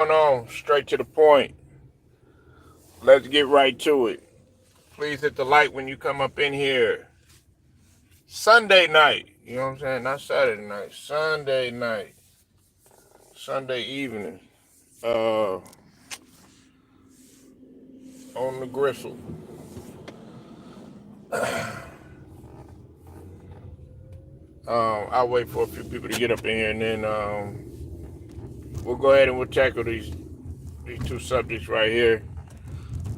On straight to the point. Let's get right to it. Please hit the like when you come up in here. Sunday night. You know what I'm saying? Not Saturday night. Sunday night. Sunday evening. Uh on the gristle. I'll wait for a few people to get up in here and then we'll go ahead and we'll tackle these two subjects right here.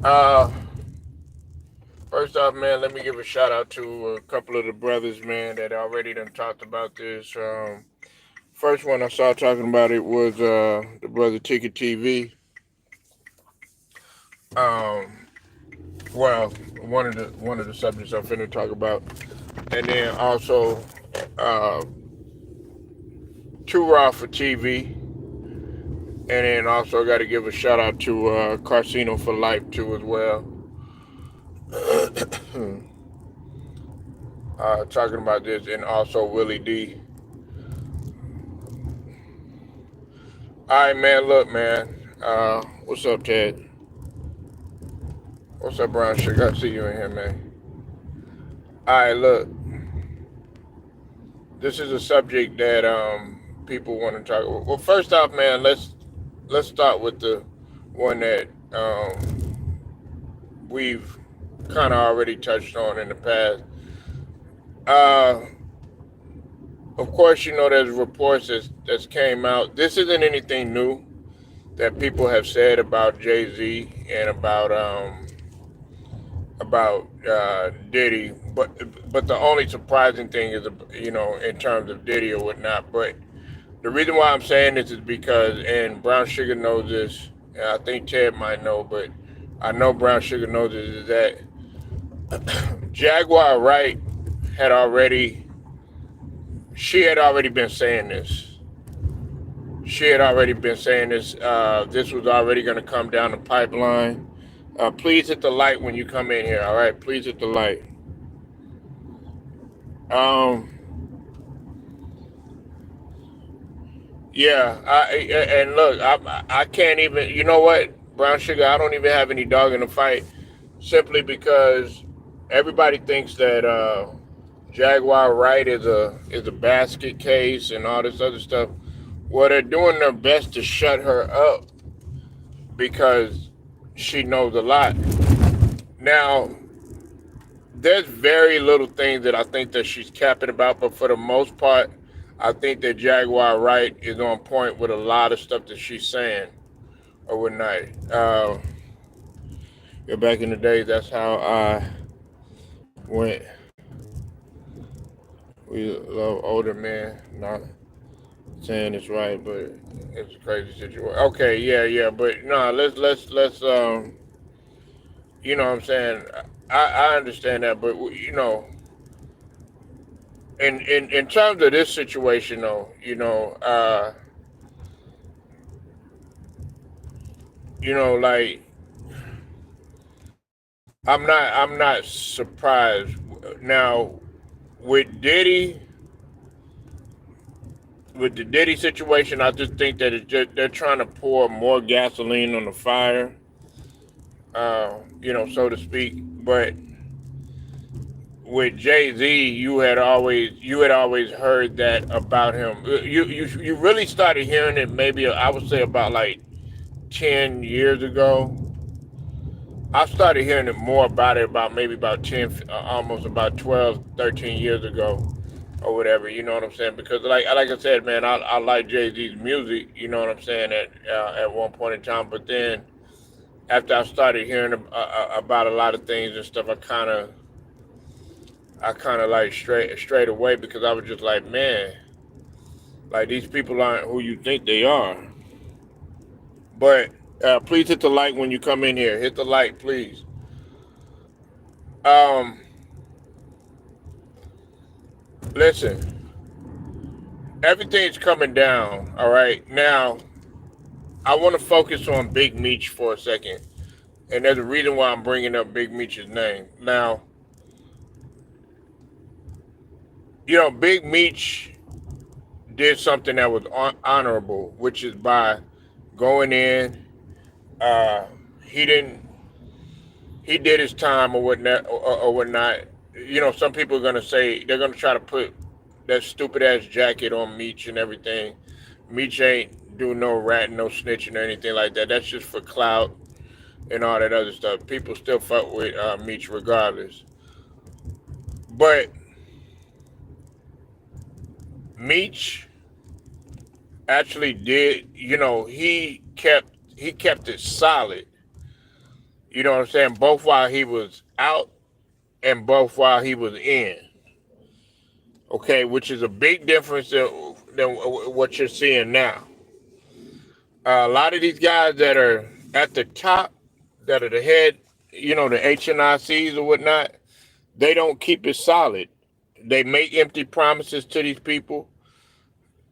Uh First off, man, let me give a shout out to a couple of the brothers, man, that already done talked about this. First one I saw talking about it was the brother Ticket TV. Um, well, one of the subjects I'm finna talk about, and then also uh, Too Raw for TV, and then also got to give a shout out to Carcino for Life too as well. Talking about this, and also Willie D. All right, man. Look, man. What's up, Ted? What's up, Brown Sugar? I see you in here, man. All right, look. This is a subject that people want to talk about. Well, first off, man, let's start with the one that we've kind of already touched on in the past. Uh, of course, you know there's reports that's came out. This isn't anything new that people have said about Jay-Z and about Diddy, but the only surprising thing is, in terms of Diddy or whatnot. But the reason why I'm saying this is because, and Brown Sugar knows this, and I think Ted might know, but I know Brown Sugar knows this, is that Jaguar Wright had already, she had already been saying this. She had already been saying this. This was already going to come down the pipeline. Please hit the light when you come in here. All right, please hit the light. Um, yeah. And look, I can't even. You know what, Brown Sugar? I don't even have any dog in the fight, simply because everybody thinks that Jaguar Wright is a basket case and all this other stuff. Well, they're doing their best to shut her up because she knows a lot. Now, there's very little things that I think that she's capping about, but for the most part, I think that Jaguar Wright is on point with a lot of stuff that she's saying or whatnot. Back in the day, that's how I went. We love older men, not saying it's right, but it's a crazy situation. Okay, yeah, but no, let's you know what I'm saying? I understand that, but in terms of this situation though, like I'm not surprised now with Diddy with the Diddy situation. I just think that they're trying to pour more gasoline on the fire, so to speak. But with Jay-Z, you had always heard that about him. You really started hearing it maybe I would say about like 10 years ago. I started hearing it more about it about maybe about 10, almost about 12, 13 years ago or whatever. You know what I'm saying? Because like I said, man, I like Jay-Z's music. You know what I'm saying? At one point in time, but then after I started hearing about a lot of things and stuff, I kind of like straight away because I was just like, man, like these people aren't who you think they are. But please hit the like when you come in here. Hit the like, please. Um, Listen, everything's coming down. All right, now I want to focus on Big Meech for a second, and there's a reason why I'm bringing up Big Meech's name. Now, Big Meech did something that was honorable, which is by going in. Uh, he didn't. He did his time or whatnot. Or whatnot. Some people are gonna say they're gonna try to put that stupid ass jacket on Meech and everything. Meech ain't do no ratting, no snitching or anything like that. That's just for clout and all that other stuff. People still fuck with Meech regardless. But Meech actually did. He kept it solid. You know what I'm saying? Both while he was out and both while he was in. Okay, which is a big difference than what you're seeing now. A lot of these guys that are at the top, that are the head, the HNICs or whatnot, they don't keep it solid. They make empty promises to these people.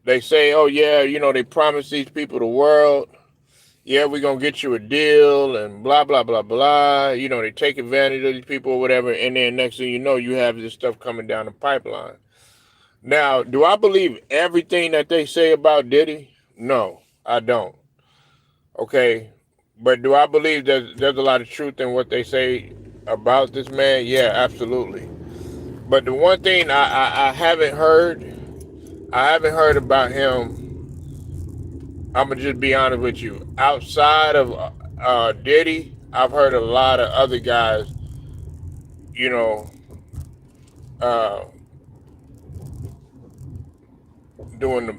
They say, oh, yeah, they promise these people the world. Yeah, we're going to get you a deal and blah, blah, blah, blah. They take advantage of these people or whatever. And then next thing you know, you have this stuff coming down the pipeline. Now, do I believe everything that they say about Diddy? No, I don't. Okay. But do I believe there's a lot of truth in what they say about this man? Yeah, absolutely. But the one thing I haven't heard about him. I'm gonna just be honest with you. Outside of Diddy, I've heard a lot of other guys, you know, uh, doing the,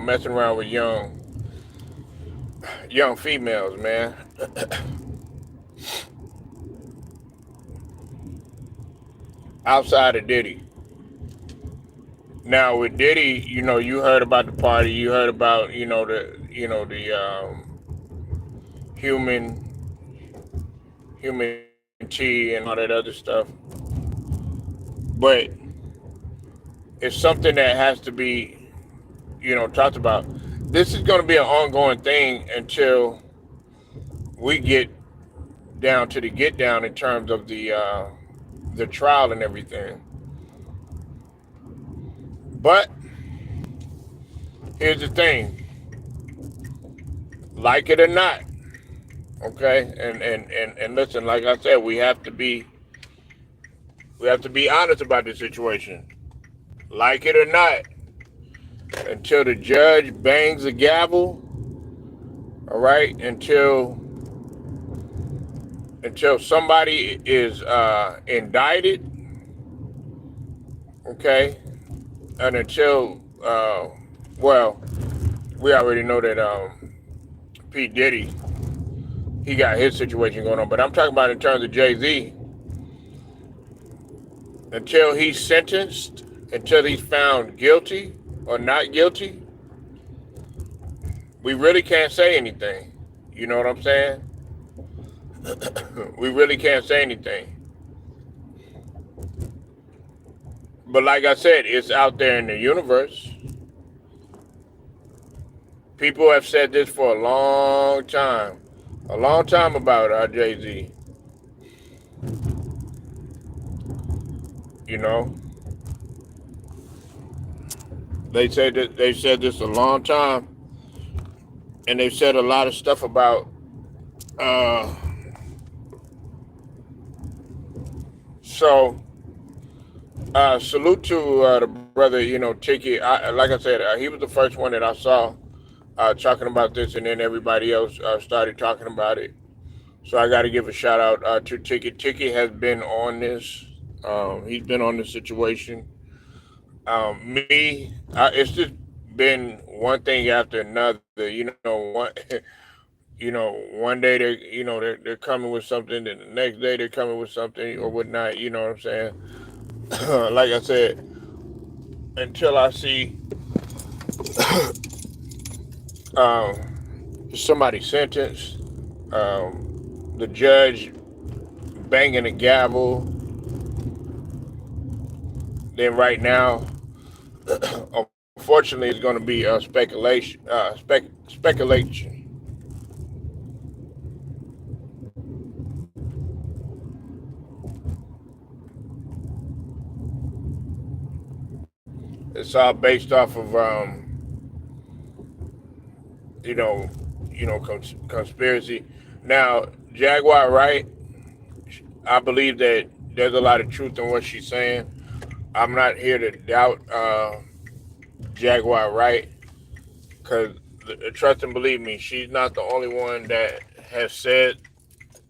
messing around with young females, man. Outside of Diddy. Now with Diddy, you heard about the party. You heard about, the human tea and all that other stuff. But it's something that has to be, talked about. This is going to be an ongoing thing until we get down to the get down in terms of the trial and everything. But here's the thing, like it or not, okay, and listen, like I said, we have to be honest about the situation. Like it or not, until the judge bangs the gavel, all right, until somebody is indicted, okay, and until well, we already know that P Diddy, he got his situation going on, but I'm talking about in terms of Jay-Z. Until he's sentenced, until he's found guilty or not guilty, we really can't say anything. You know what I'm saying? We really can't say anything. But like I said, it's out there in the universe. People have said this for a long time about Jay-Z. You know, they've said this a long time, and they've said a lot of stuff about. Uh, so salute to the brother, Tiki. Like I said, he was the first one that I saw talking about this, and then everybody else started talking about it. So I got to give a shout out to Tiki. Tiki has been on this. He's been on this situation. It's just been one thing after another. One day they're coming with something, and the next day they're coming with something or whatnot. You know what I'm saying? Like I said, until I see um, somebody sentenced, the judge banging a gavel, then right now, unfortunately, it's going to be speculation. Speculation. It's all based off of you know, conspiracy. Now, Jaguar Wright, I believe that there's a lot of truth in what she's saying. I'm not here to doubt Jaguar Wright because trust and believe me, she's not the only one that has said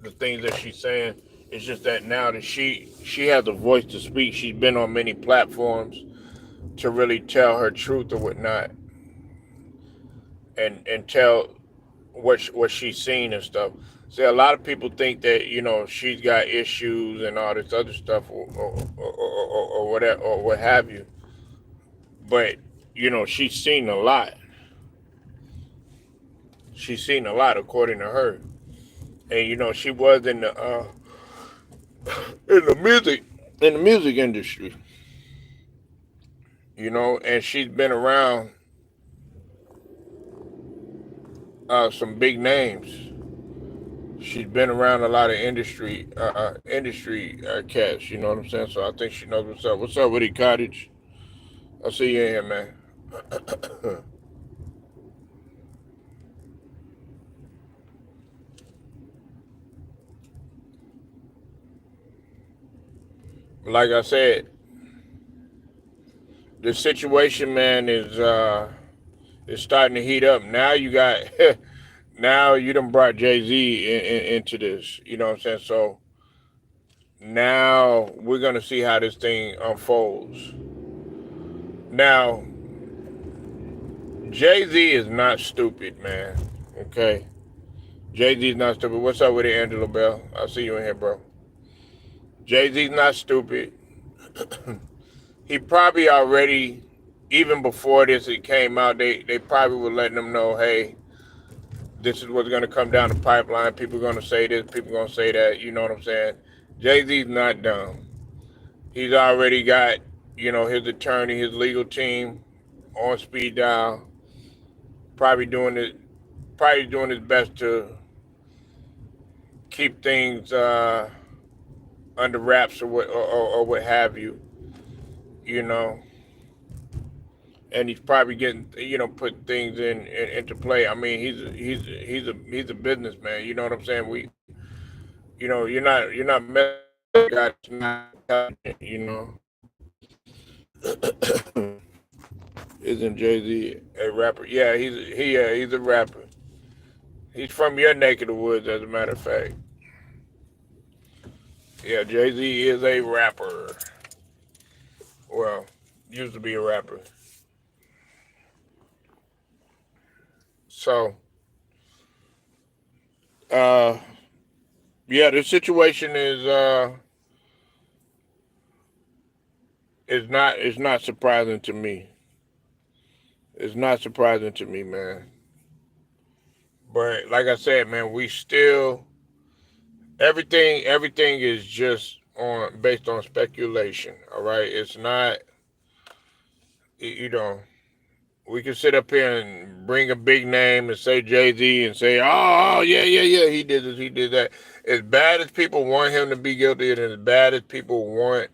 the things that she's saying. It's just that now that she has a voice to speak, she's been on many platforms to really tell her truth or whatnot, and tell what she's seen and stuff. See, a lot of people think that she's got issues and all this other stuff, or whatever, or what have you. But she's seen a lot. She's seen a lot, according to her. And she was in the music in the music industry. And she's been around some big names. She's been around a lot of industry cats. You know what I'm saying? So I think she knows what's up. What's up with it, Cottage? I see you in here, man. Like I said, the situation, man, is starting to heat up. Now you got now you done brought Jay Z into this. You know what I'm saying? So now we're gonna see how this thing unfolds. Now Jay Z is not stupid, man. Okay, Jay Z's not stupid. What's up with it, Angela Bell? I see you in here, bro. Jay Z's not stupid. He probably already, even before this it came out, they probably were letting them know, hey, this is what's going to come down the pipeline. People are going to say this. People are going to say that. You know what I'm saying? Jay Z's not dumb. He's already got, his attorney, his legal team on speed dial, probably doing it, probably doing his best to keep things under wraps or what have you. You know, and he's probably getting put things into play. I mean, he's a businessman. You know what I'm saying? You're not messing with a guy that's not intelligent. Isn't Jay Z a rapper? Yeah, he's a rapper. He's from your neck of the woods, as a matter of fact. Yeah, Jay Z is a rapper. Well, used to be a rapper. So, uh, yeah, the situation is not surprising to me. It's not surprising to me, man. But like I said, man, we still everything is just on based on speculation. All right, it's not. You know, we can sit up here and bring a big name and say Jay Z and say, oh yeah, yeah, yeah, he did this, he did that. As bad as people want him to be guilty, and as bad as people want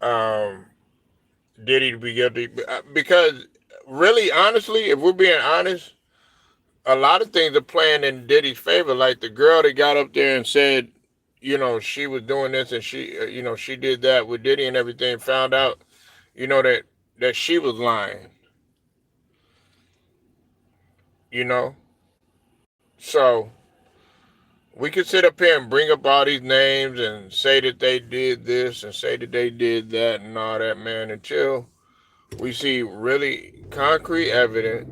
um, Diddy to be guilty, because really, honestly, if we're being honest, a lot of things are playing in Diddy's favor. Like the girl that got up there and said, she was doing this and she did that with Diddy and everything. Found out, that she was lying. You know, so we could sit up here and bring up all these names and say that they did this and say that they did that and all that, man, until we see really concrete evidence.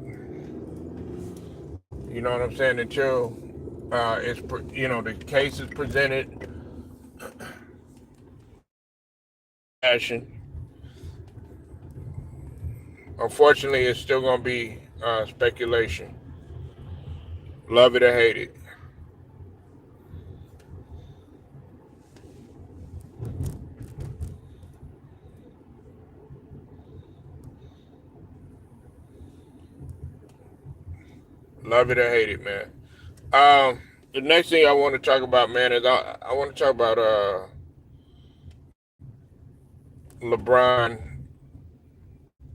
You know what I'm saying? Until the case is presented fashion. Unfortunately, it's still gonna be speculation. Love it or hate it. Love it or hate it, man. The next thing I want to talk about, man, is I want to talk about LeBron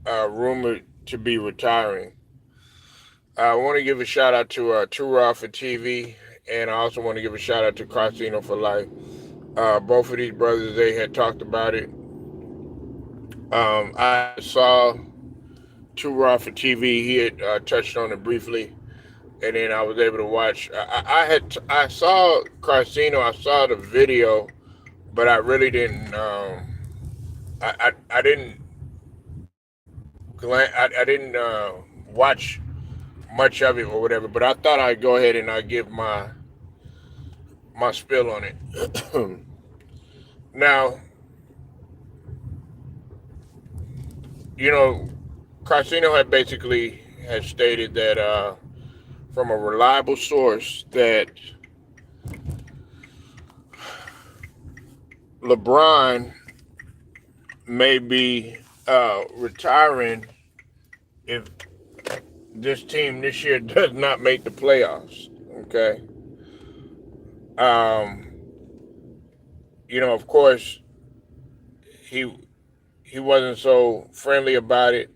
rumored to be retiring. I want to give a shout out to Too Raw for TV, and I also want to give a shout out to Casino for Life. Both of these brothers, they had talked about it. I saw Too Raw for TV. He had touched on it briefly, and then I was able to watch. I saw Casino. I saw the video, but I really didn't. I didn't I didn't watch much of it or whatever. But I thought I'd go ahead and I give my spill on it. Now, you know, Casino had basically had stated that from a reliable source that LeBron may be retiring if this team this year does not make the playoffs. Okay. Um, of course, he he wasn't so friendly about it.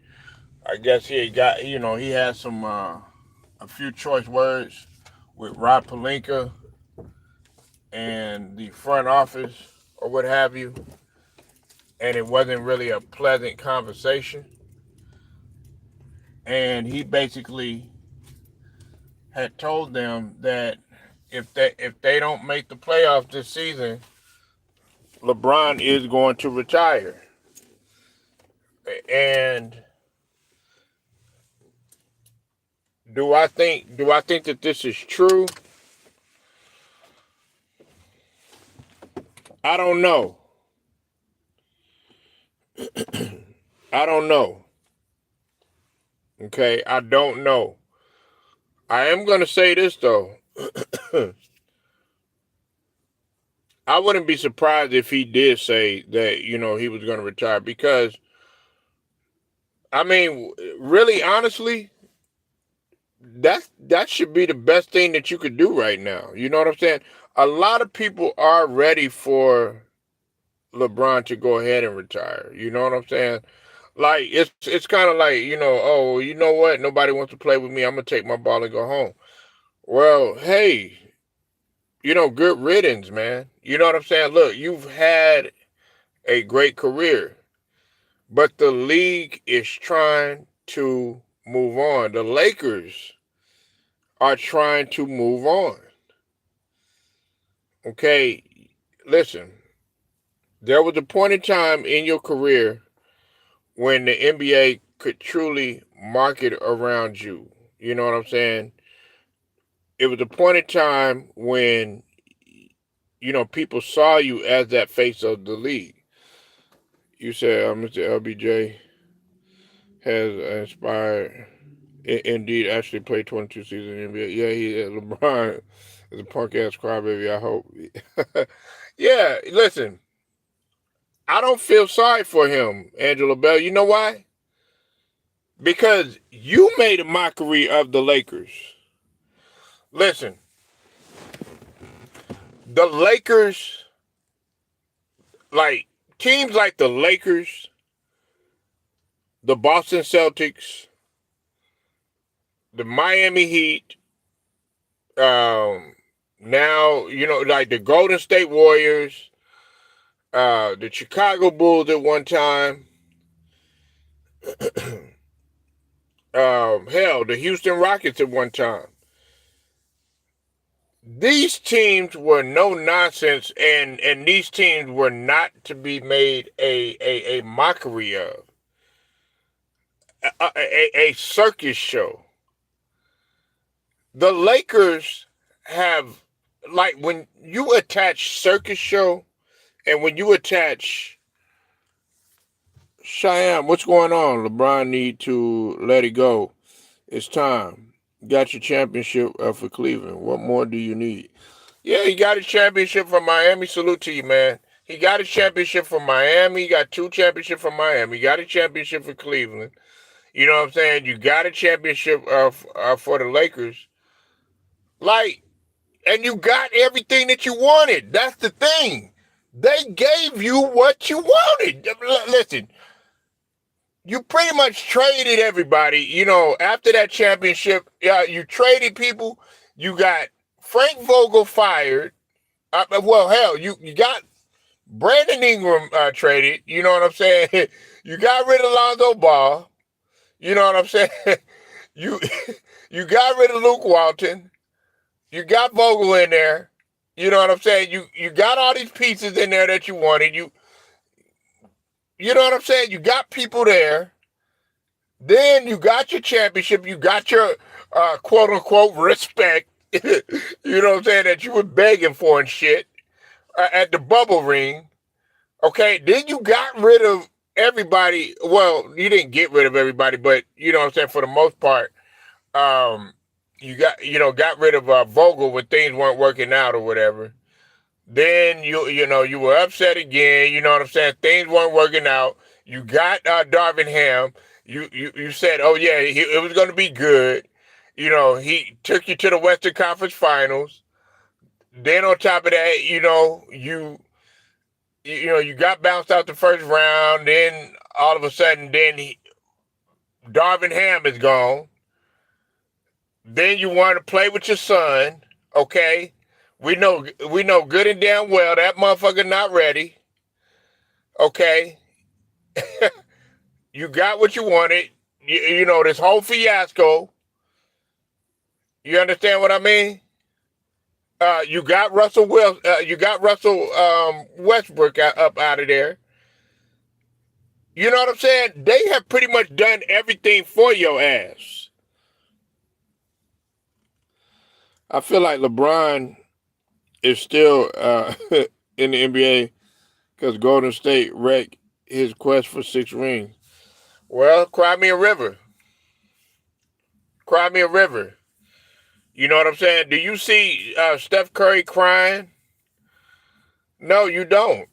I guess he had some a few choice words with Rob Pelinka and the front office or what have you, and it wasn't really a pleasant conversation. And he basically had told them that if they don't make the playoffs this season, LeBron is going to retire. And do I think that this is true? I don't know. I don't know. Okay, I don't know. I am going to say this though. I wouldn't be surprised if he did say that, he was going to retire because, I mean, really, honestly, that should be the best thing that you could do right now. You know what I'm saying? A lot of people are ready for LeBron to go ahead and retire. You know what I'm saying? Like it's kind of like, oh, you know what? Nobody wants to play with me. I'm gonna take my ball and go home. Well, hey, good riddance, man. You know what I'm saying? Look, you've had a great career, but the league is trying to move on. The Lakers are trying to move on. Okay, listen, there was a point in time in your career when the NBA could truly market around you. You know what I'm saying? It was a point in time when, people saw you as that face of the league. You said Mr. LBJ has inspired, indeed, actually played 22 seasons in the NBA. Yeah, LeBron is a punk ass crybaby, I hope. Yeah, listen, I don't feel sorry for him, Angela Bell. You know why? Because you made a mockery of the Lakers. Listen, the Lakers, like teams like the Lakers, the Boston Celtics, the Miami Heat, now, like the Golden State Warriors, the Chicago Bulls at one time, hell, the Houston Rockets at one time. These teams were no nonsense, and these teams were not to be made a mockery of, a circus show. The Lakers have, like, when you attach circus show and when you attach Cheyenne, what's going on? LeBron need to let it go. It's time. Got your championship for Cleveland. What more do you need? Yeah, he got a championship from Miami. Salute to you, man. He got a championship from Miami. He got 2 championships from Miami. He got a championship for Cleveland. You know what I'm saying? You got a championship for the Lakers. Like, and you got everything that you wanted. That's the thing. They gave you what you wanted. Listen, you pretty much traded everybody. After that championship, you traded people. You got Frank Vogel fired. Well, hell, you got Brandon Ingram traded. You know what I'm saying? You got rid of Lonzo Ball. You know what I'm saying? You you got rid of Luke Walton. You got Vogel in there. You know what I'm saying? You got all these pieces in there that you wanted. You know what I'm saying? You got people there. Then you got your championship. You got your quote unquote respect. You know what I'm saying? That you were begging for and shit at the bubble ring. Okay. Then you got rid of everybody. Well, you didn't get rid of everybody, but you know what I'm saying? For the most part, um, got rid of Vogel when things weren't working out or whatever. Then you were upset again. You know what I'm saying? Things weren't working out. You got Darvin Ham. You said, oh yeah, it was going to be good. He took you to the Western Conference Finals. Then on top of that, you got bounced out the first round. Then all of a sudden, Darvin Ham is gone. Then you want to play with your son, okay? We know good and damn well that motherfucker not ready, okay? You got what you wanted. This whole fiasco. You understand what I mean? You got Russell Westbrook up out of there. You know what I'm saying? They have pretty much done everything for your ass. I feel like LeBron is still in the NBA because Golden State wrecked his quest for 6 rings. Well, cry me a river. Cry me a river. You know what I'm saying? Do you see Steph Curry crying? No, you don't.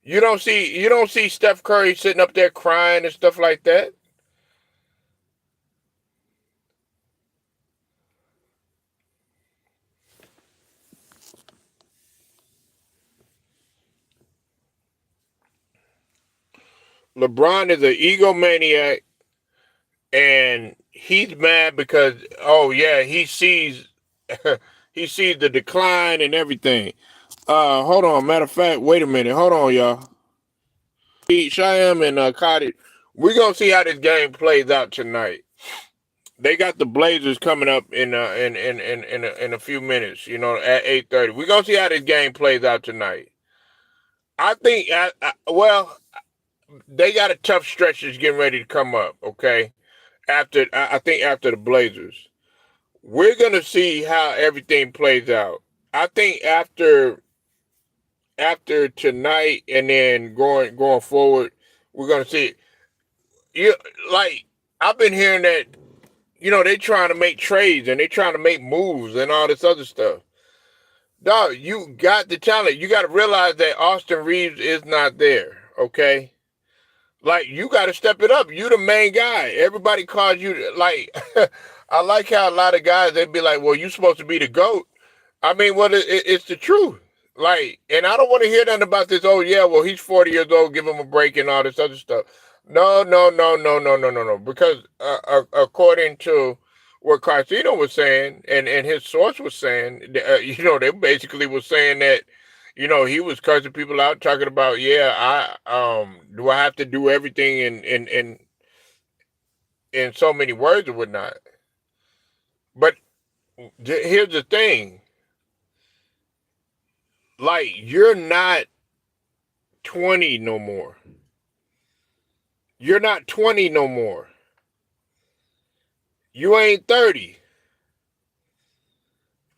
You don't see Steph Curry sitting up there crying and stuff like that. LeBron is an egomaniac, and he's mad because oh yeah, he sees the decline and everything. Hold on. Matter of fact, wait a minute. Hold on, y'all. Shyam and Cottage, we're gonna see how this game plays out tonight. They got the Blazers coming up in a few minutes. At 8:30. We're gonna see how this game plays out tonight. I think. Well, they got a tough stretch that's getting ready to come up. Okay, I think after the Blazers, we're gonna see how everything plays out. I think after tonight and then going forward, we're gonna see it. You like I've been hearing that they trying to make trades and they trying to make moves and all this other stuff. Dog, you got the talent. You got to realize that Austin Reeves is not there. Okay, like you got to step it up. You the main guy. Everybody calls you like. I like how a lot of guys they'd be like, "Well, you supposed to be the GOAT." I mean, well, it's the truth. Like, and I don't want to hear nothing about this. Oh yeah, well he's 40 years old. Give him a break and all this other stuff. No, no, no, no, no, no, no, no. Because according to what Carcino was saying and his source was saying, they basically was saying that, he was cursing people out, talking about, yeah, do I have to do everything in so many words or whatnot. But here's the thing, like you're not 20 no more. You're not 20 no more. You ain't 30.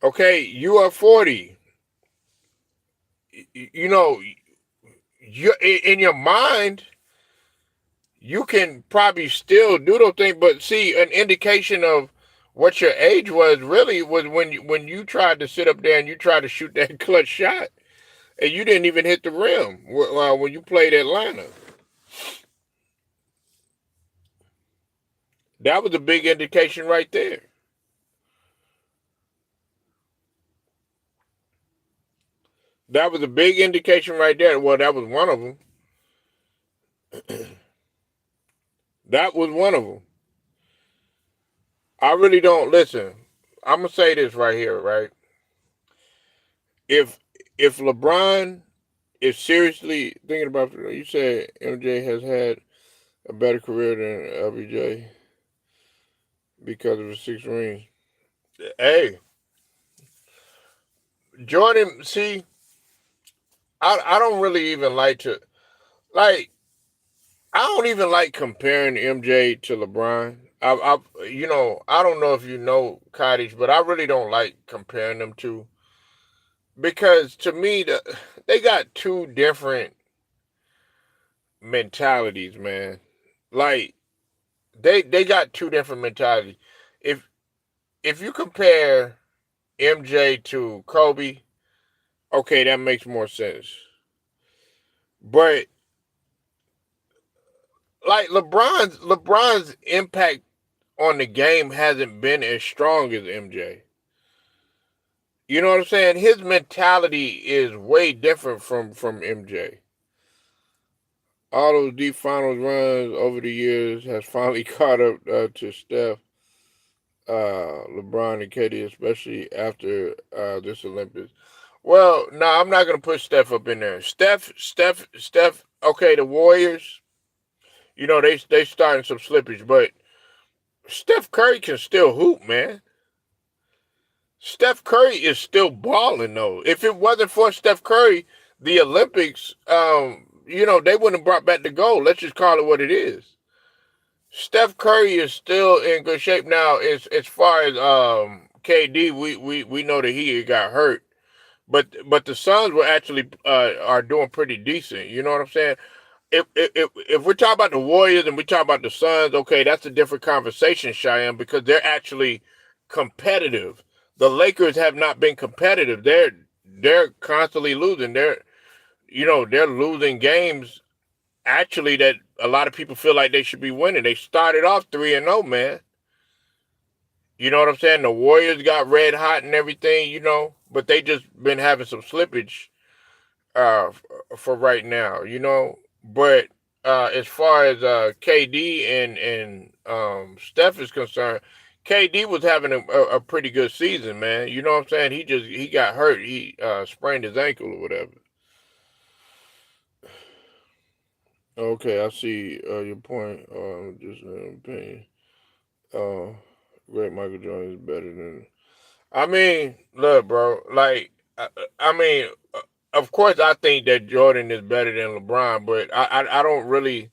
Okay, you are 40. You know, you in your mind, you can probably still do those things, but see, an indication of what your age was really was when you tried to sit up there and you tried to shoot that clutch shot, and you didn't even hit the rim when you played Atlanta. That was a big indication right there. That was a big indication right there. Well, that was one of them. That was one of them. I really don't listen. I'm gonna say this right here, right? If if LeBron is seriously thinking about, you said MJ has had a better career than LBJ because of his 6 rings. Hey, Jordan. See, I don't really even like to like. I don't even like comparing MJ to LeBron. I don't know if you know Cottage, but I really don't like comparing them two because to me, they got two different mentalities, man. Like they got two different mentalities. If if you compare MJ to Kobe, okay, that makes more sense. But like LeBron's impact on the game hasn't been as strong as MJ. You know what I'm saying? His mentality is way different from MJ. All those deep finals runs over the years has finally caught up to Steph, LeBron, and KD, especially after this Olympics. Well, no, I'm not gonna put Steph up in there. Steph. Okay, the Warriors. You know they starting some slippage, but Steph Curry can still hoop, man. Steph Curry is still balling though. If it wasn't for Steph Curry, the Olympics, they wouldn't have brought back the gold. Let's just call it what it is. Steph Curry is still in good shape now. As far as KD, we know that he got hurt, but the Suns were actually are doing pretty decent. You know what I'm saying? If we're talking about the Warriors and we talk about the Suns, okay, that's a different conversation, Cheyenne, because they're actually competitive. The Lakers have not been competitive. They're constantly losing. They're losing games actually that a lot of people feel like they should be winning. They started off 3-0, man. You know what I'm saying? The Warriors got red hot and everything, but they just been having some slippage uh, for right now, But as far as KD and Steph is concerned, KD was having a pretty good season, man. You know what I'm saying? He got hurt. He sprained his ankle or whatever. Okay, I see your point. Just an opinion. Uh, Great Michael Jordan is better than. I mean, look, bro. Like, I mean, of course, I think that Jordan is better than LeBron, but I don't really,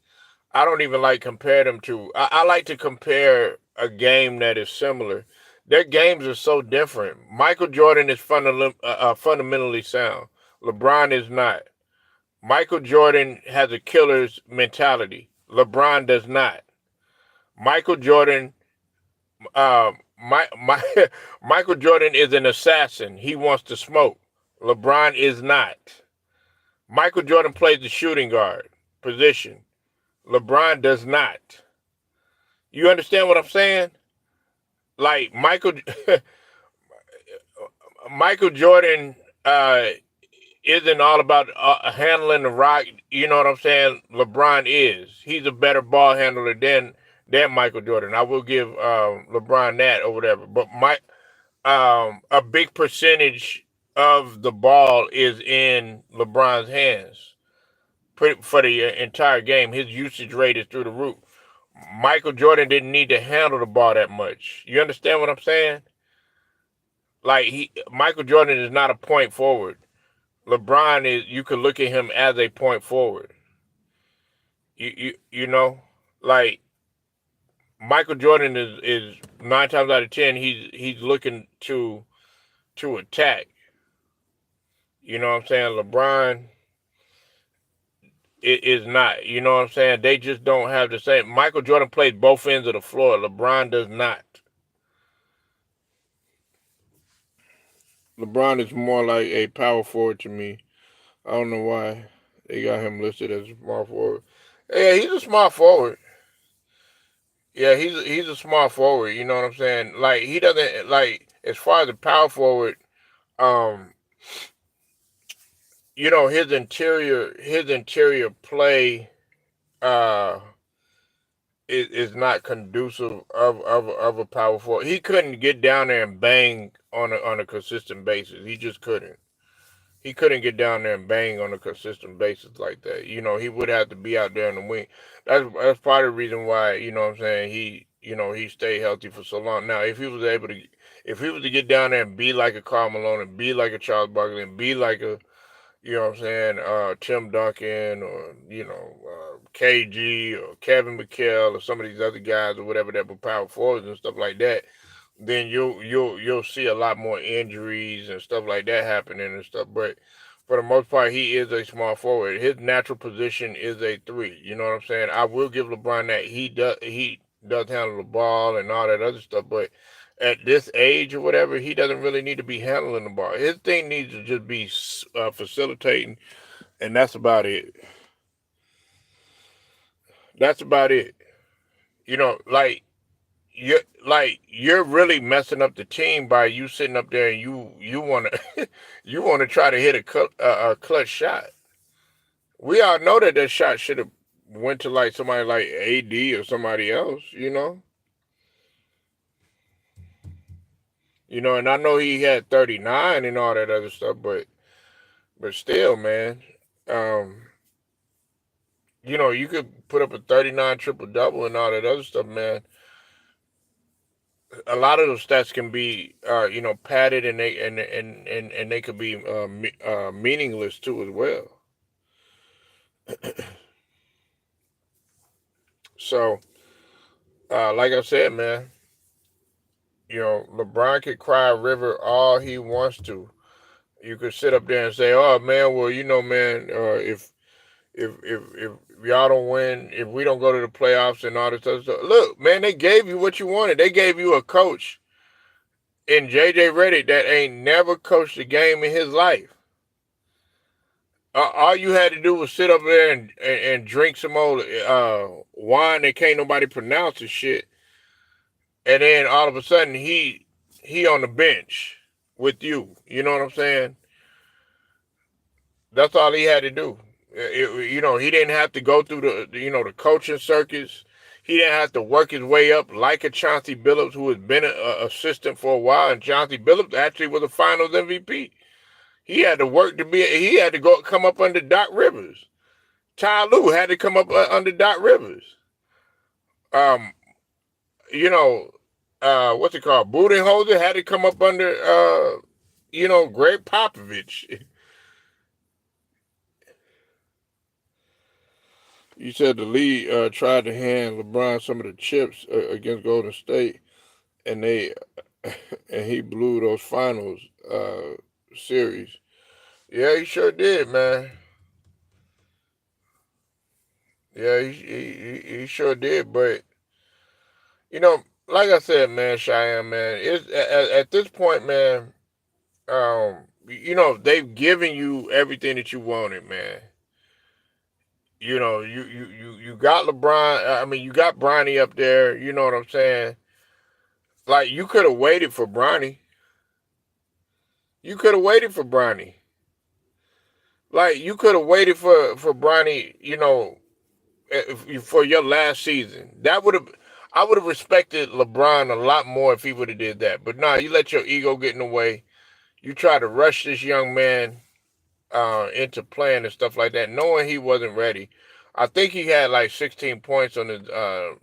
I don't even like compare them to. I like to compare a game that is similar. Their games are so different. Michael Jordan is fundamentally sound. LeBron is not. Michael Jordan has a killer's mentality. LeBron does not. Michael Jordan, Michael Jordan is an assassin. He wants to smoke. LeBron is not. Michael Jordan plays the shooting guard position. LeBron does not. You understand what I'm saying? Like Michael Jordan isn't all about handling the rock. You know what I'm saying? LeBron is. He's a better ball handler than Michael Jordan. I will give LeBron that or whatever. But a big percentage of the ball is in LeBron's hands for the entire game. His usage rate is through the roof. Michael Jordan didn't need to handle the ball that much. You understand what I'm saying? Like Michael Jordan is not a point forward. LeBron is. You could look at him as a point forward. You know, like Michael Jordan is 9 times out of 10 he's looking to attack. You know what I'm saying? LeBron is not. You know what I'm saying? They just don't have the same. Michael Jordan plays both ends of the floor. LeBron does not. LeBron is more like a power forward to me. I don't know why they got him listed as a small forward. Yeah, he's a small forward. Yeah, he's a small forward. You know what I'm saying? Like he doesn't like as far as the power forward. Um, his interior play. Uh, is not conducive of a power forward. He couldn't get down there and bang on a consistent basis. He just couldn't. He couldn't get down there and bang on a consistent basis like that. He would have to be out there in the wing. That's part of the reason why, what I'm saying, he stayed healthy for so long. Now, if he was to get down there and be like a Karl Malone and be like a Charles Barkley and be like a, what I'm saying, Tim Duncan or, KG or Kevin McHale or some of these other guys or whatever that were power forwards and stuff like that, then you'll see a lot more injuries and stuff like that happening and stuff. But for the most part, he is a small forward. His natural position is a three. You know what I'm saying? I will give LeBron that he does handle the ball and all that other stuff, but at this age or whatever, he doesn't really need to be handling the ball. His thing needs to just be facilitating, and that's about it. That's about it. Like you're really messing up the team by you sitting up there and you want to you want to try to hit a clutch shot. We all know that shot should have went to like somebody like AD or somebody else. And I know he had 39 and all that other stuff, but still, man, um, you could put up a 39 triple double and all that other stuff, man. A lot of those stats can be padded and they could be meaningless too as well. So like I said, man, LeBron could cry a river all he wants to. You could sit up there and say, oh man, well, man, if y'all don't win, if we don't go to the playoffs and all this other stuff, look, man, they gave you what you wanted. They gave you a coach in JJ Redick that ain't never coached a game in his life. All you had to do was sit up there and drink some old wine that can't nobody pronounce and shit, and then all of a sudden he on the bench with you. You know what I'm saying? That's all he had to do. He didn't have to go through the coaching circuits. He didn't have to work his way up like a Chauncey Billups, who has been an assistant for a while. And Chauncey Billups actually was a Finals MVP. He had to work to be. He had to go come up under Doc Rivers. Ty Lue had to come up under Doc Rivers. Um, you know, what's it called? Budenholzer had to come up under, Greg Popovich. You said the league tried to hand LeBron some of the chips against Golden State, and they and he blew those finals series. Yeah, he sure did, man. Yeah, he sure did. But like I said, man, Cheyenne, man, it's at this point, man. They've given you everything that you wanted, man. You got LeBron. I mean, you got Bronny up there. You know what I'm saying? Like you could have waited for Bronny. You could have waited for Bronny. Like you could have waited for Bronny. For your last season. That would have. I would have respected LeBron a lot more if he would have did that. But nah, you let your ego get in the way. You try to rush this young man into playing and stuff like that, knowing he wasn't ready. I think he had like 16 points on the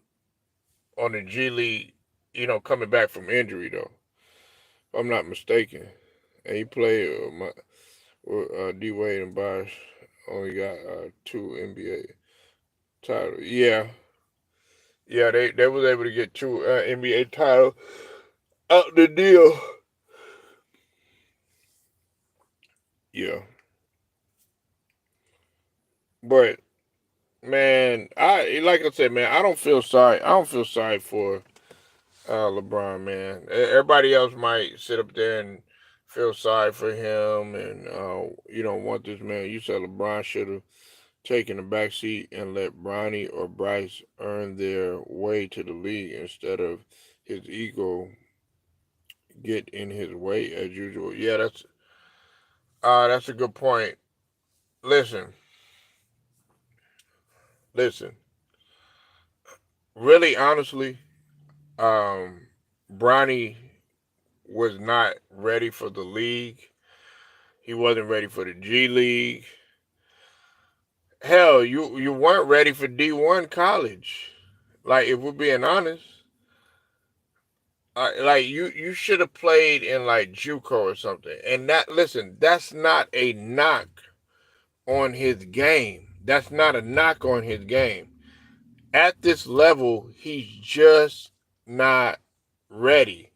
G League, coming back from injury though, if I'm not mistaken. And he played with D Wade and Bosh. Only got two NBA titles. Yeah, yeah, they was able to get two NBA titles out the deal. Yeah, but man, I like I said, man, I don't feel sorry. I don't feel sorry for LeBron, man. Everybody else might sit up there and feel sorry for him and want this man. You said LeBron should have taken the back seat and let Bronny or Bryce earn their way to the league instead of his ego get in his way as usual. Yeah, that's a good point. Listen, listen. really honestly, um, Bronny was not ready for the league. He wasn't ready for the G League. Hell, you weren't ready for D1 college. Like if we're being honest, like you should have played in like JUCO or something. And that listen, that's not a knock on his game. That's not a knock on his game. At this level, he's just not ready.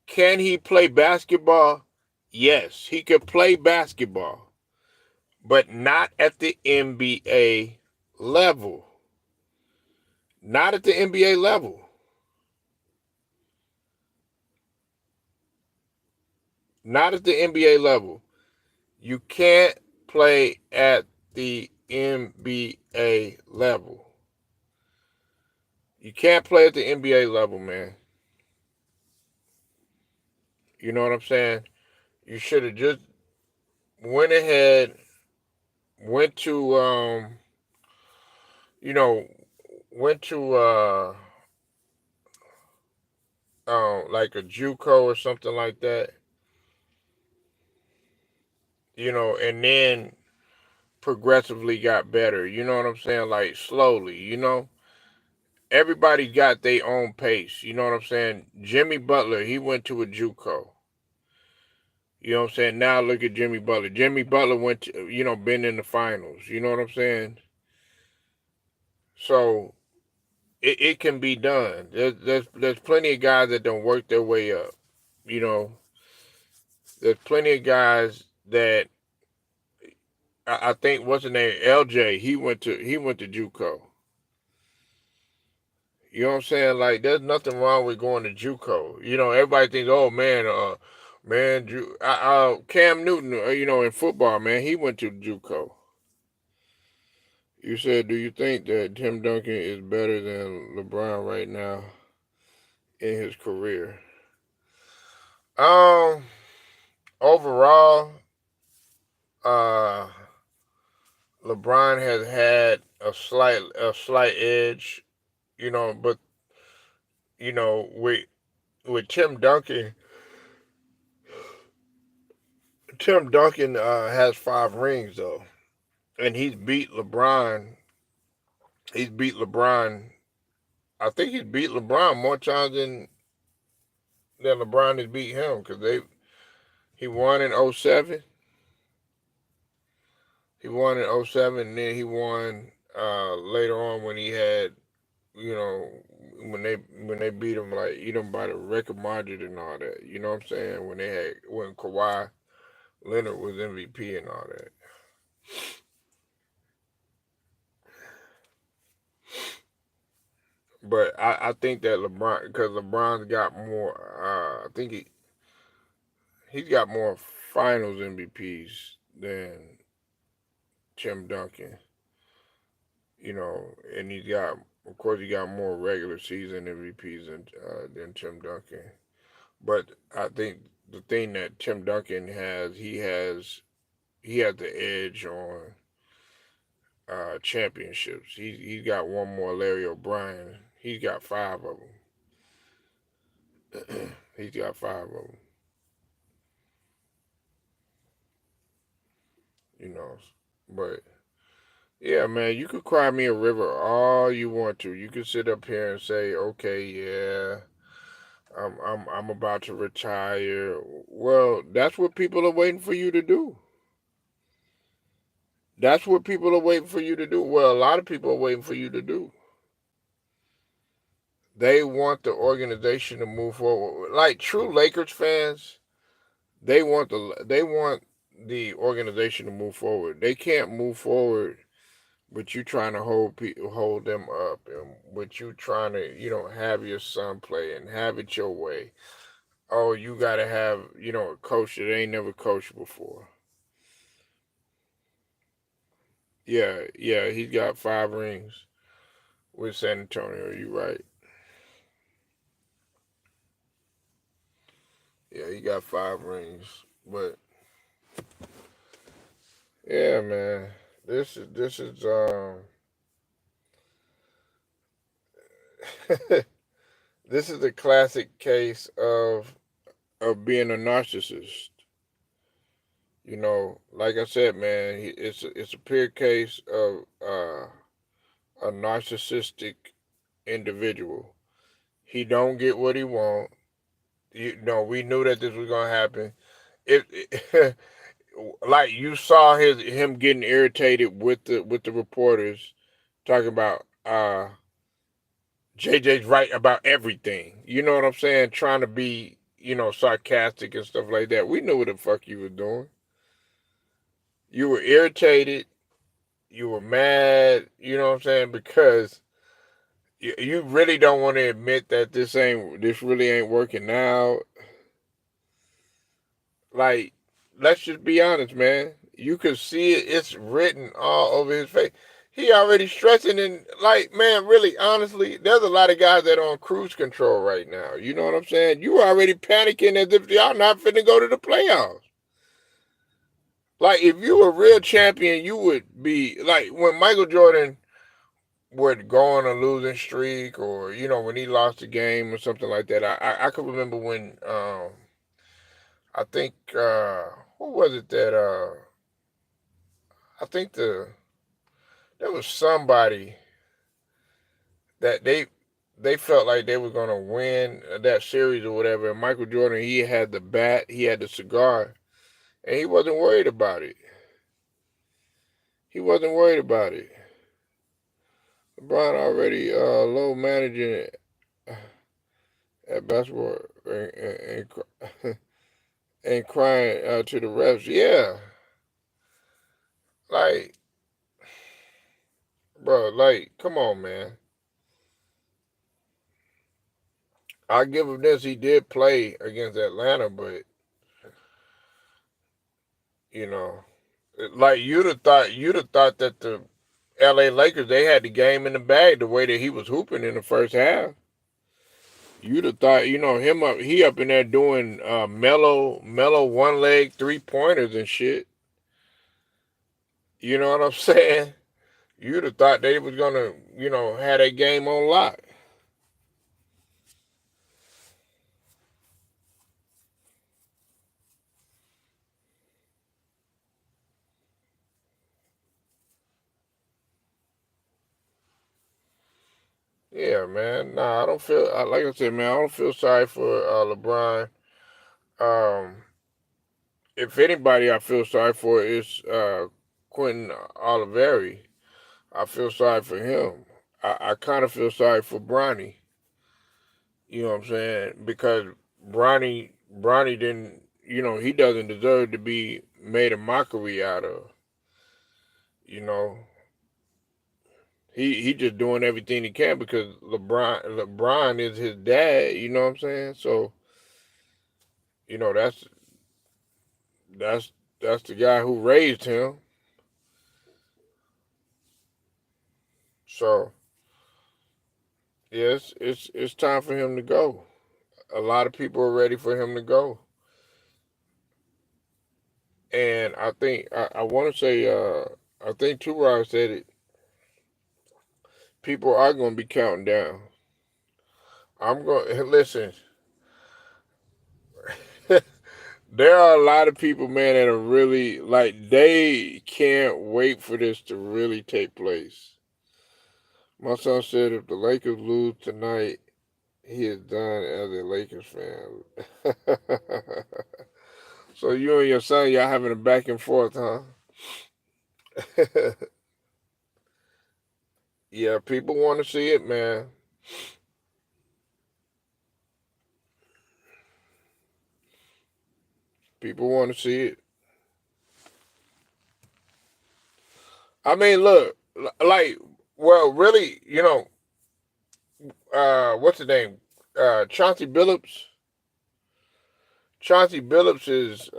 Can he play basketball? Yes, he could play basketball, but not at the NBA level. Not at the NBA level. Not at the NBA level. You can't play at the NBA level. You can't play at the NBA level, man. You know what I'm saying? You should have just went ahead, went to you know, went to like a JUCO or something like that, and then progressively got better. You know what I'm saying? Like slowly, Everybody got their own pace. You know what I'm saying? Jimmy Butler, he went to a JUCO. You know what I'm saying? Now look at Jimmy Butler. Jimmy Butler went to, been in the finals. You know what I'm saying? So it can be done. There's plenty of guys that don't work their way up. You know, there's plenty of guys that I think what's his name, LJ. He went to JUCO. You know what I'm saying? Like, there's nothing wrong with going to JUCO. Everybody thinks, oh man, Cam Newton, in football, man, he went to JUCO. You said, do you think that Tim Duncan is better than LeBron right now in his career? Um, Overall, uh, LeBron has had a slight edge, but with Tim Duncan has 5 rings though, and he's beat LeBron. He's beat LeBron. I think he's beat LeBron more times than LeBron has beat him because he won in '07. He won in '07, and then he won later on when he had, you know, when they beat him, like by the record margin and all that. You know what I'm saying? When Kawhi Leonard was MVP and all that. But I think that LeBron, because LeBron's got more. I think he's got more Finals MVPs than Tim Duncan. And of course, he got more regular season MVPs than Tim Duncan. But I think the thing that Tim Duncan has, he has the edge on championships. He's got one more. Larry O'Brien, he's got 5 of them. He's got 5 of them. You know, but yeah, man, you could cry me a river all you want to. You could sit up here and say, okay, yeah, I'm about to retire. Well, that's what people are waiting for you to do. That's what people are waiting for you to do. Well, a lot of people are waiting for you to do. They want the organization to move forward. Like true Lakers fans, they want the organization to move forward. They can't move forward with you trying to hold them up, and with you trying to have your son play and have it your way. Oh, you got to have a coach that ain't never coached before. Yeah, yeah, he's got 5 rings with San Antonio. You right? Yeah, he got 5 rings. But yeah, man, this is This is a classic case of being a narcissist. Like I said, man, it's a pure case of a narcissistic individual. He don't get what he want. We knew that this was gonna happen. It like you saw him getting irritated with the reporters talking about JJ's right about everything. You know what I'm saying? Trying to be sarcastic and stuff like that. We knew what the fuck you were doing. You were irritated. You were mad. You know what I'm saying? Because you really don't want to admit that this really ain't working out. Like, let's just be honest, man. You could see it, it's written all over his face. He already stressing and like, man, really, honestly, there's a lot of guys that are on cruise control right now. You know what I'm saying? You already panicking as if y'all not finna go to the playoffs. Like, if you were a real champion, you would be like when Michael Jordan would go on a losing streak, or when he lost a game or something like that. I can remember when I think who was it that I think there was somebody that they felt like they were gonna win that series or whatever. And Michael Jordan, he had the bat, he had the cigar, and he wasn't worried about it. He wasn't worried about it. LeBron already low managing at basketball and crying to the refs. Yeah, like, bro, like, come on, man. I give him this. He did play against Atlanta, but you know, like you'd have thought that the L.A. Lakers, they had the game in the bag the way that he was hooping in the first half. You'd have thought, he up in there doing mellow one leg 3-pointers and shit. You know what I'm saying? You'd have thought they was gonna, have that game on lock. Yeah, man. Nah, I don't feel like I said, man. I don't feel sorry for LeBron. Um, if anybody, I feel sorry for is Quentin Oliveri. I feel sorry for him. I kind of feel sorry for Bronny. You know what I'm saying? Because Bronny didn't. He doesn't deserve to be made a mockery out of. You know, he just doing everything he can because LeBron is his dad. You know what I'm saying? So you know that's that's the guy who raised him. So yes, it's time for him to go. A lot of people are ready for him to go, and I think I want to say I think Turod said it. People are going to be counting down. I'm going listen. There are a lot of people, man, that are really like they can't wait for this to really take place. My son said if the Lakers lose tonight, he is done as a Lakers fan. So you and your son, y'all having a back and forth, huh? Yeah, people want to see it, man. People want to see it. I mean, look, like, well, really, what's the name? Chauncey Billups. Chauncey Billups is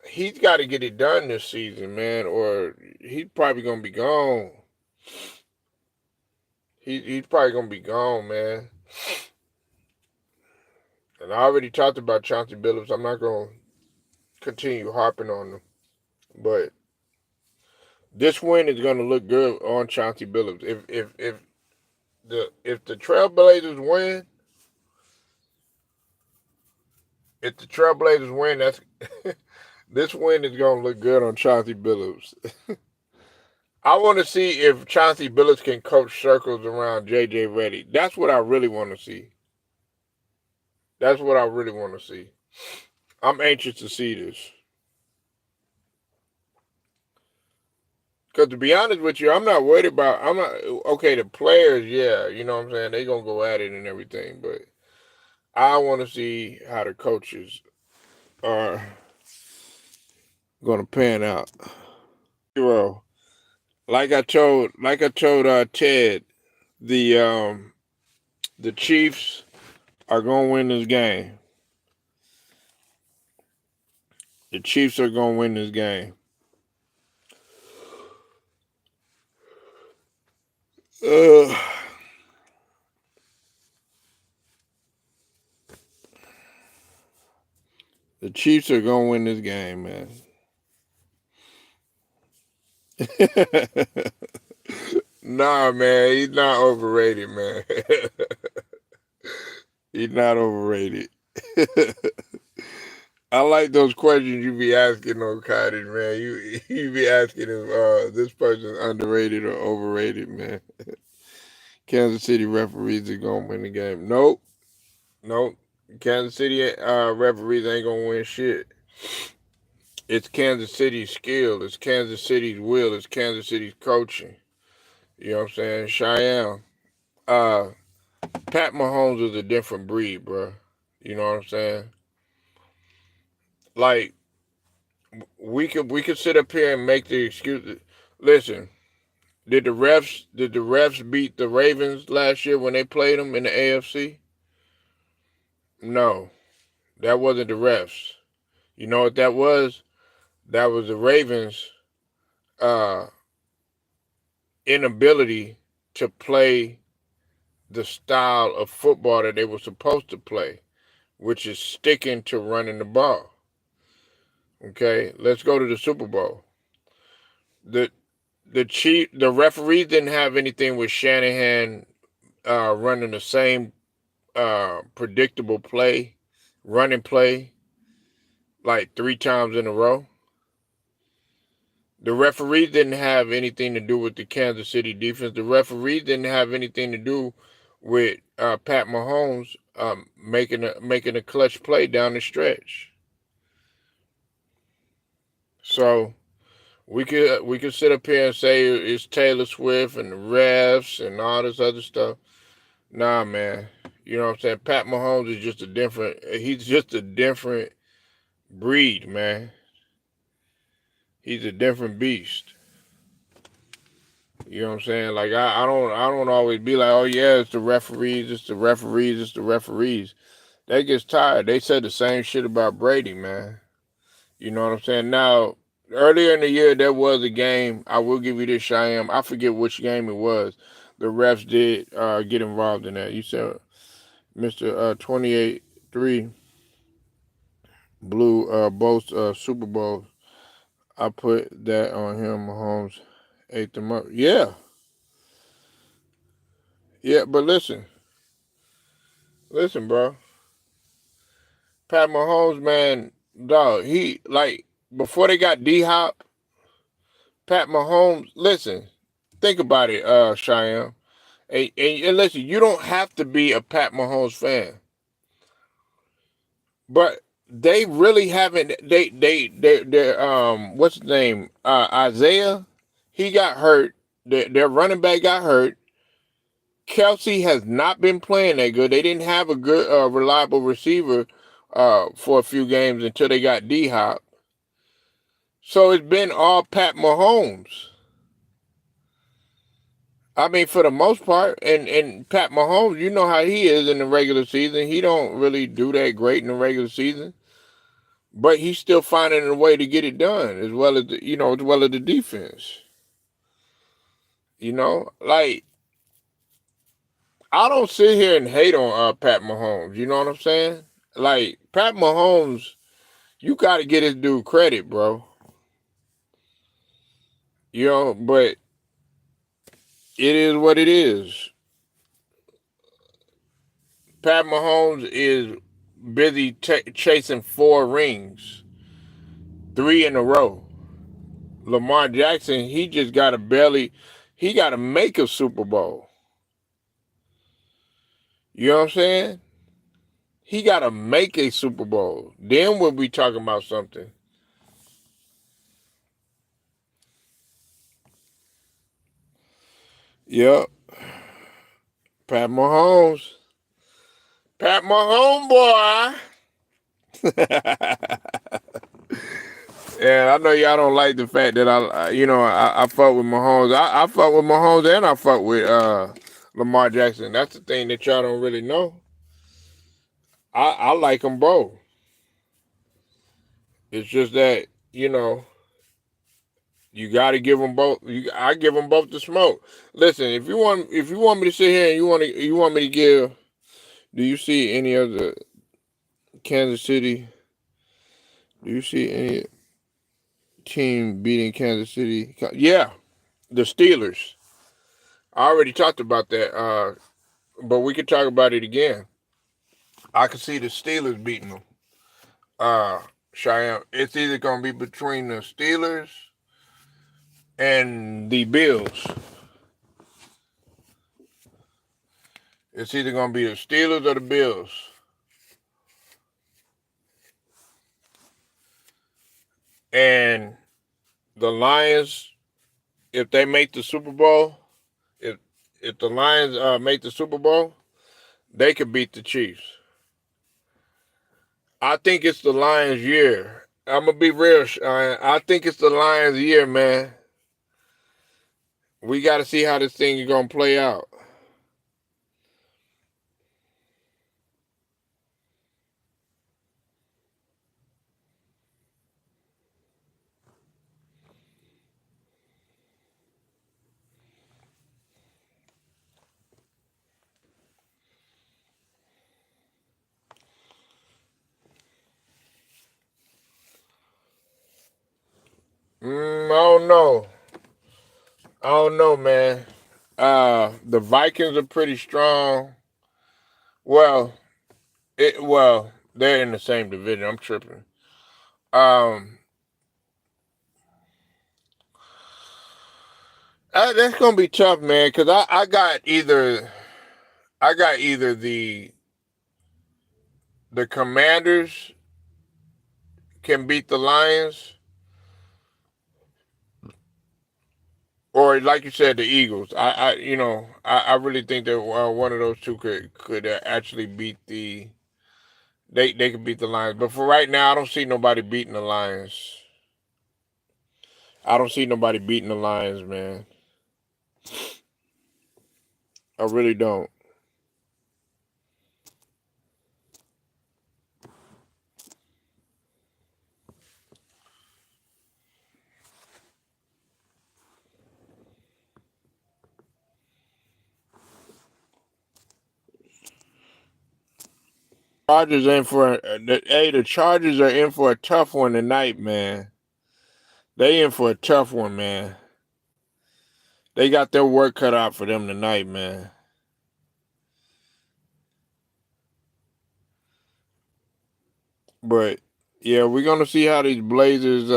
he's got to get it done this season, man, or he's probably gonna be gone. He's probably gonna be gone, man. And I already talked about Chauncey Billups. I'm not gonna continue harping on him, but this win is gonna look good on Chauncey Billups. If if the Trailblazers win, that's this win is gonna look good on Chauncey Billups. I want to see if Chauncey Billups can coach circles around JJ Reddy. That's what I really want to see. That's what I really want to see. I'm anxious to see this. Because to be honest with you, I'm not worried about. I'm not okay. The players, yeah, you know what I'm saying. They gonna go at it and everything, but I want to see how the coaches are gonna pan out. Zero. Like I told Ted, the um the Chiefs are gonna win this game. The Chiefs are gonna win this game. Uh, the Chiefs are gonna win this game, man. Nah, man, he's not overrated, man. He's not overrated. I like those questions you be asking on Cottage, man. You be asking if this person's underrated or overrated, man. Kansas City referees are gonna win the game. Nope, nope. Kansas City referees ain't gonna win shit. It's Kansas City's skill. It's Kansas City's will. It's Kansas City's coaching. You know what I'm saying? Cheyenne. Uh, Pat Mahomes is a different breed, bro. You know what I'm saying? Like we could sit up here and make the excuse. Listen, did the refs beat the Ravens last year when they played them in the AFC? No, that wasn't the refs. You know what that was? That was the Ravens' uh, inability to play the style of football that they were supposed to play, which is sticking to running the ball. Okay, let's go to the Super Bowl. The the referees didn't have anything with Shanahan running the same predictable play, running play, like 3 times in a row. The referees didn't have anything to do with the Kansas City defense. The referees didn't have anything to do with Pat Mahomes making a clutch play down the stretch. So we could sit up here and say it's Taylor Swift and the refs and all this other stuff. Nah, man. You know what I'm saying? Pat Mahomes is just a different. He's just a different breed, man. He's a different beast. You know what I'm saying? Like I don't always be like, oh yeah, it's the referees, it's the referees, it's the referees. That gets tired. They said the same shit about Brady, man. You know what I'm saying? Now, earlier in the year there was a game. I will give you this, Cheyenne. I forget which game it was. The refs did get involved in that. You said Mr. 28-3 blew both Super Bowls. I put that on him. Mahomes ate them up. Yeah, yeah. But listen, bro. Pat Mahomes, man, dog. He like before they got D Hop. Pat Mahomes. Listen, think about it, Cheyenne. And listen, you don't have to be a Pat Mahomes fan, but they really haven't. They what's his name? Isaiah. He got hurt. Their running back got hurt. Kelsey has not been playing that good. They didn't have a good, reliable receiver for a few games until they got D Hop. So it's been all Pat Mahomes. I mean, for the most part, and Pat Mahomes, you know how he is in the regular season. He don't really do that great in the regular season, but he's still finding a way to get it done, as well as as well as the defense. Like I don't sit here and hate on Pat Mahomes. You know what I'm saying? Like Pat Mahomes, you got to get this dude credit, bro. But it is what it is. Pat Mahomes is busy chasing 4 rings, 3 in a row. Lamar Jackson, he just got to he got to make a Super Bowl. You know what I'm saying? He got to make a Super Bowl. Then we'll be talking about something. Yep. Pat Mahomes. Pat Mahomes, boy. Yeah, I know y'all don't like the fact that I fuck with Mahomes. I fuck with Mahomes and I fuck with Lamar Jackson. That's the thing that y'all don't really know. I like them both. It's just that you got to give them both. I give them both the smoke. Listen, if you want me to sit here and you want me to give. Do you see any of the Kansas City? Do you see any team beating Kansas City? Yeah, the Steelers. I already talked about that, but we could talk about it again. I can see the Steelers beating them. Cheyenne, it's either gonna be between the Steelers and the Bills. It's either gonna be the Steelers or the Bills. And the Lions, if they make the Super Bowl, if the Lions make the Super Bowl, they could beat the Chiefs. I think it's the Lions' year. I'm gonna be real. I think it's the Lions' year, man. We got to see how this thing is gonna play out. I don't know. I don't know, man. The Vikings are pretty strong. Well, they're in the same division. I'm tripping. Um, that's gonna be tough, man. Because I got either the Commanders can beat the Lions, or like you said, the Eagles. I really think that one of those two could actually beat they could beat the Lions. But for right now, I don't see nobody beating the Lions. I don't see nobody beating the Lions, man. I really don't. Chargers in for the Chargers are in for a tough one tonight, man. They in for a tough one, man. They got their work cut out for them tonight, man. But yeah, we're gonna see how these Blazers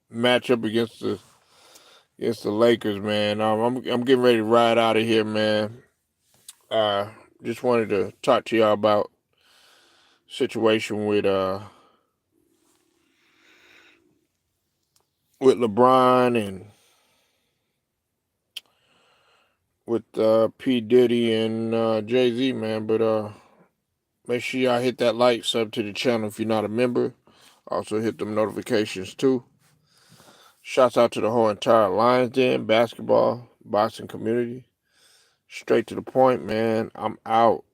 match up against the Lakers, man. I'm getting ready to ride out of here, man. Uh, just wanted to talk to y'all about situation with LeBron and with P Diddy and Jay Z, man. But make sure y'all hit that like, sub to the channel if you're not a member. Also hit them notifications too. Shouts out to the whole entire Lions Den basketball boxing community. Straight to the point, man. I'm out.